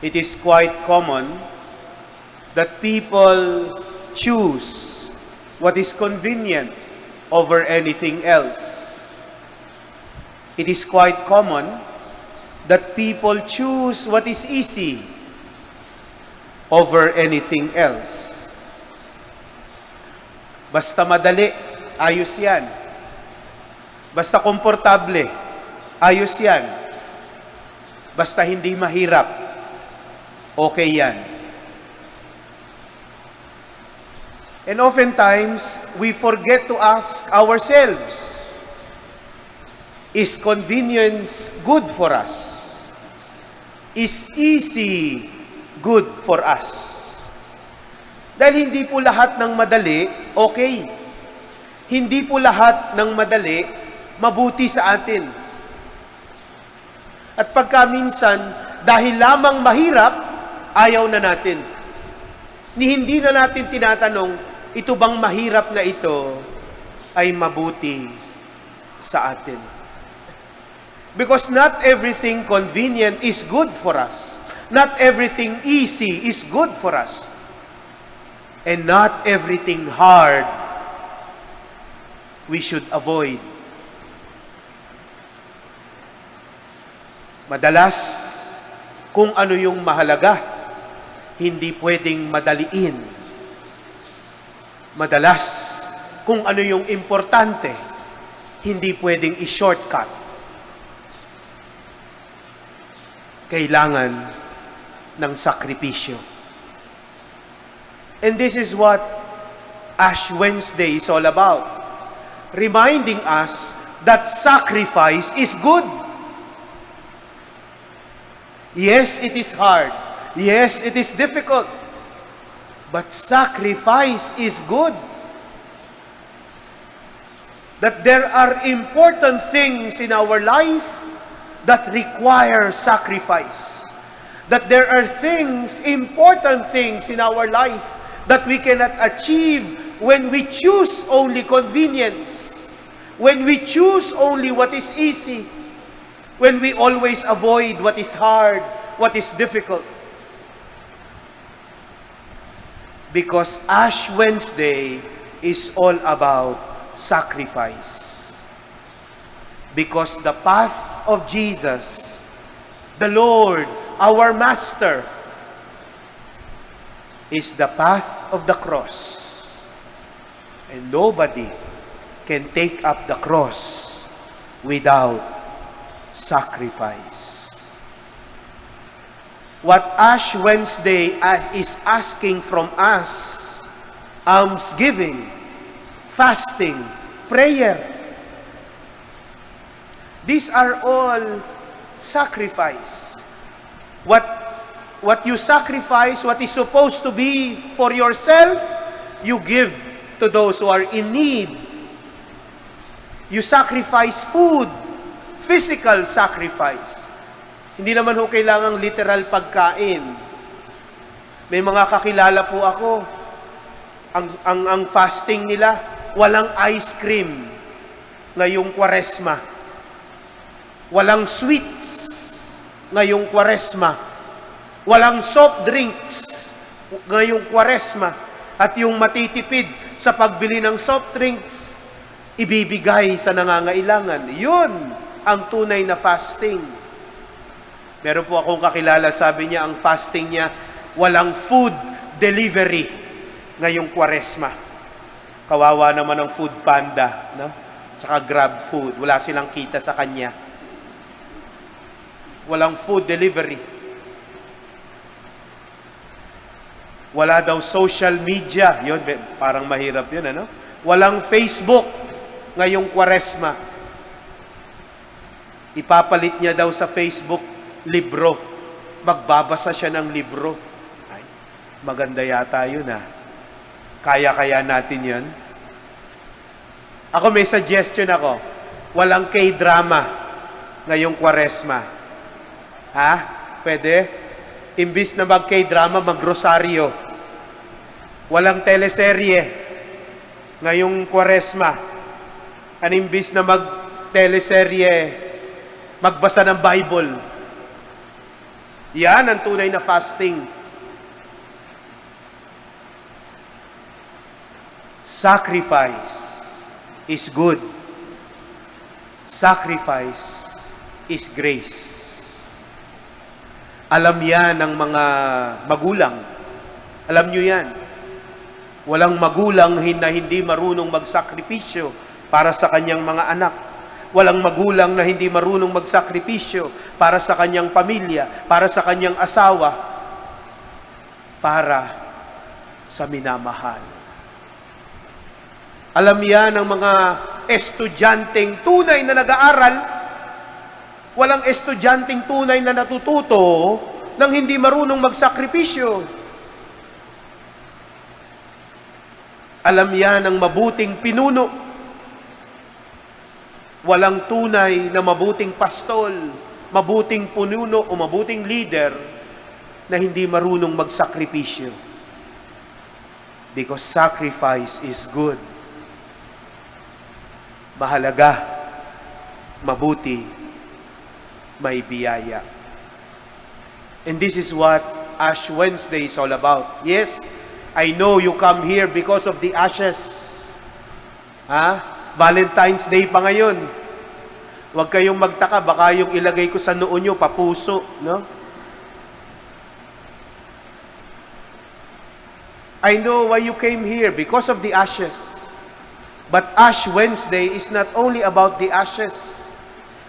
it is quite common that people choose what is convenient over anything else. It is quite common that people choose what is easy over anything else. Basta madali, ayos yan. Basta komportable, ayos yan. Basta hindi mahirap, okay yan. And oftentimes, we forget to ask ourselves, is convenience good for us? Is easy good for us? Dahil hindi po lahat ng madali, okay. Hindi po lahat ng madali, mabuti sa atin. At pagka minsan, dahil lamang mahirap, ayaw na natin. Hindi na natin tinatanong, ito bang mahirap na ito ay mabuti sa atin? Because not everything convenient is good for us. Not everything easy is good for us. And not everything hard we should avoid. Madalas, kung ano yung mahalaga, hindi pwedeng madaliin. Madalas, kung ano yung importante, hindi pwedeng i-shortcut. Kailangan ng sakripisyo. And this is what Ash Wednesday is all about. Reminding us that sacrifice is good. Yes, it is hard. Yes, it is difficult. But sacrifice is good. That there are important things in our life that require sacrifice. That there are things, important things in our life that we cannot achieve when we choose only convenience. When we choose only what is easy. When we always avoid what is hard, what is difficult. Because Ash Wednesday is all about sacrifice. Because the path of Jesus, the Lord, our Master, is the path of the cross. And nobody can take up the cross without sacrifice. What Ash Wednesday is asking from us, almsgiving, fasting, prayer, these are all sacrifice. What you sacrifice, what is supposed to be for yourself, you give to those who are in need. You sacrifice food, physical sacrifice. Hindi naman ho kailangang literal pagkain. May mga kakilala po ako, ang fasting nila, walang ice cream ngayong Kwaresma. Walang sweets ngayong Kwaresma. Walang soft drinks ngayong Kwaresma. At yung matitipid sa pagbili ng soft drinks, ibibigay sa nangangailangan. Yun ang tunay na fasting. Meron po akong kakilala, sabi niya, ang fasting niya, walang food delivery ngayong Kwaresma. Kawawa naman ang Food Panda, no? Tsaka Grab Food. Wala silang kita sa kanya. Walang food delivery. Wala daw social media. Yun, parang mahirap yun, ano? Walang Facebook ngayong Kwaresma. Ipapalit niya daw sa Facebook libro. Magbabasa siya ng libro. Ay, maganda yata yun, ha? Kaya-kaya natin yun. Ako, may suggestion ako. Walang K-drama ngayong Kwaresma. Ha? Pwede? Imbis na mag-K-drama, mag-rosaryo. Walang teleserye ngayong Kwaresma. Imbis na mag-teleserye, magbasa ng Bible. Yan ang tunay na fasting. Sacrifice is good. Sacrifice is grace. Alam yan ng mga magulang. Alam nyo yan. Walang magulang na hindi marunong magsakripisyo para sa kanyang mga anak. Walang magulang na hindi marunong magsakripisyo para sa kanyang pamilya, para sa kanyang asawa, para sa minamahal. Alam yan ng mga estudyanteng tunay na nag-aaral. Walang estudyanteng tunay na natututo nang hindi marunong magsakripisyo. Alam yan ng mabuting pinuno. Walang tunay na mabuting pastol, mabuting pununo o mabuting leader na hindi marunong magsakripisyo. Because sacrifice is good. Mahalaga, mabuti, may biyaya. And this is what Ash Wednesday is all about. Yes, I know you come here because of the ashes. Valentine's Day pa ngayon. Huwag kayong magtaka, baka yung ilagay ko sa noo nyo, papuso, no? I know why you came here, because of the ashes. But Ash Wednesday is not only about the ashes.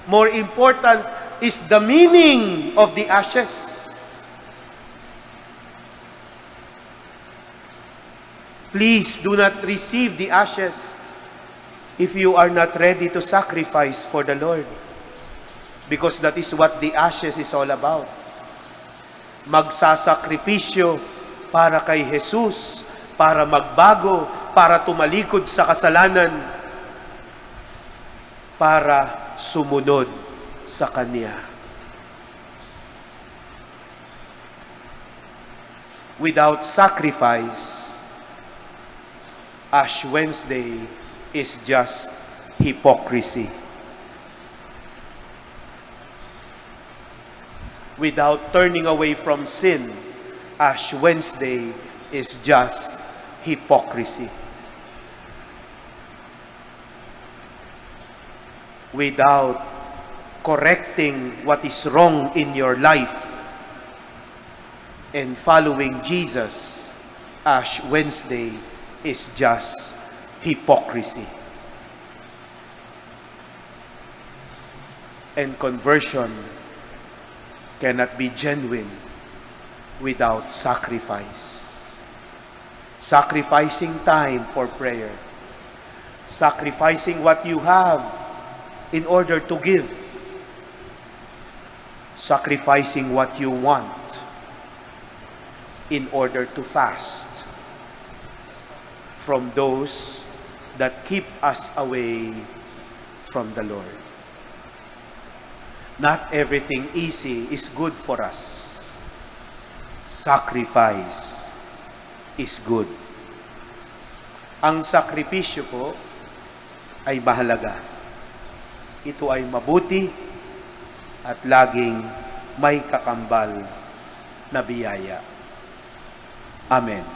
More important is the meaning of the ashes. Please do not receive the ashes if you are not ready to sacrifice for the Lord. Because that is what the ashes is all about. Magsasakripisyo para kay Jesus, para magbago, para tumalikod sa kasalanan, para sumunod sa Kanya. Without sacrifice, Ash Wednesday is just hypocrisy. Without turning away from sin, Ash Wednesday is just hypocrisy. Without correcting what is wrong in your life and following Jesus, Ash Wednesday is just hypocrisy. And conversion cannot be genuine without sacrifice. Sacrificing time for prayer. Sacrificing what you have in order to give. Sacrificing what you want in order to fast from those that keep us away from the Lord. Not everything easy is good for us. Sacrifice is good. Ang sakripisyo po ay mahalaga. Ito ay mabuti at laging may kakambal na biyaya. Amen.